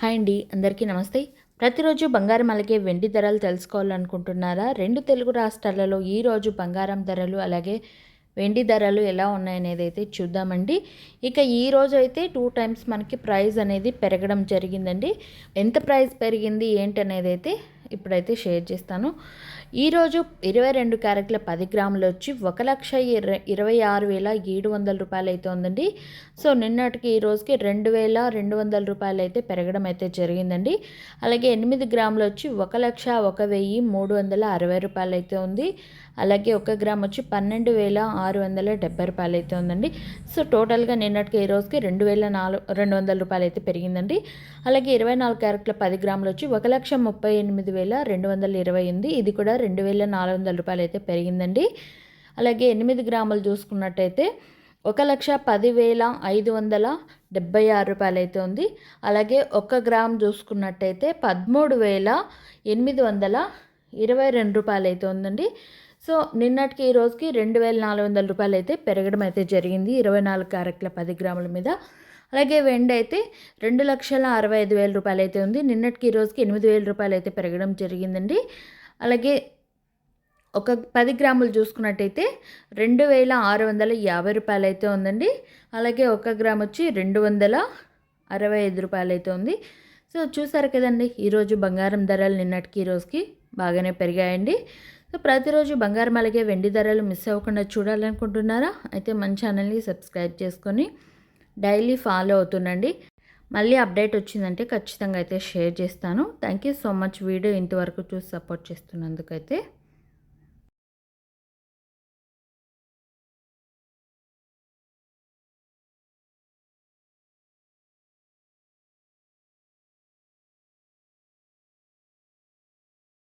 Hi అండి, అందరికీ నమస్తే. ప్రతిరోజు బంగారం అలాగే వెండి ధరలు తెలుసుకోవాలనుకుంటున్నారా? 2 తెలుగు రాష్ట్రాలలో ఈరోజు బంగారం ధరలు అలాగే వెండి ధరలు ఎలా ఉన్నాయనేది అయితే చూద్దామండి. ఇక ఈరోజు అయితే 2 టైమ్స్ మనకి ప్రైస్ అనేది పెరగడం జరిగిందండి. ఎంత ప్రైస్ పెరిగింది ఏంటనేది అయితే ఇప్పుడైతే షేర్ చేస్తాను. ఈరోజు 22 క్యారెట్ల 10 గ్రాములు వచ్చి 1,26,700 రూపాయలు అయితే ఉందండి. సో నిన్నటికి ఈ రోజుకి 2,200 రూపాయలు అయితే పెరగడం అయితే జరిగిందండి. అలాగే 8 గ్రాములు వచ్చి 1,01,360 రూపాయలు అయితే ఉంది. అలాగే 1 గ్రామ్ వచ్చి 12,670 రూపాయలు అయితే ఉందండి. సో టోటల్గా నిన్నటికి ఈ రోజుకి 2,200 రూపాయలు అయితే పెరిగిందండి. అలాగే 24 క్యారెట్ల 10 గ్రాములు వచ్చి 1,38,228, ఇది కూడా 2,400 రూపాయలు అయితే పెరిగిందండి. అలాగే 8 గ్రాములు చూసుకున్నట్టయితే 1,10,576 రూపాయలు అయితే ఉంది. అలాగే 1 గ్రామ్ చూసుకున్నట్టయితే 13,822 రూపాయలు అయితే ఉందండి. సో నిన్నటికి ఈ రోజుకి 2,400 రూపాయలు అయితే పెరగడం అయితే జరిగింది 24 క్యారెట్ల 10 గ్రాముల మీద. అలాగే వెండి అయితే 2,65,000 రూపాయలు అయితే ఉంది. నిన్నటికి ఈ రోజుకి 8,000 రూపాయలు అయితే పెరగడం జరిగిందండి. అలాగే 10 గ్రాములు చూసుకున్నట్టయితే 2,650 రూపాయలు అయితే ఉందండి. అలాగే 1 గ్రామ్ వచ్చి 265 రూపాయలు అయితే ఉంది. సో చూసారు కదండి, ఈరోజు బంగారం ధరలు నిన్నటికి ఈ రోజుకి బాగానే పెరిగాయండి. సో ప్రతిరోజు బంగారం అలాగే వెండి ధరలు మిస్ అవ్వకుండా చూడాలనుకుంటున్నారా? అయితే మన ఛానల్ని సబ్స్క్రైబ్ చేసుకొని డైలీ ఫాలో అవుతుండండి. మళ్ళీ అప్డేట్ వచ్చిందంటే ఖచ్చితంగా అయితే షేర్ చేస్తాను. Thank you so much video ఇంతవరకు చూసి సపోర్ట్ చేస్తున్నందుకైతే.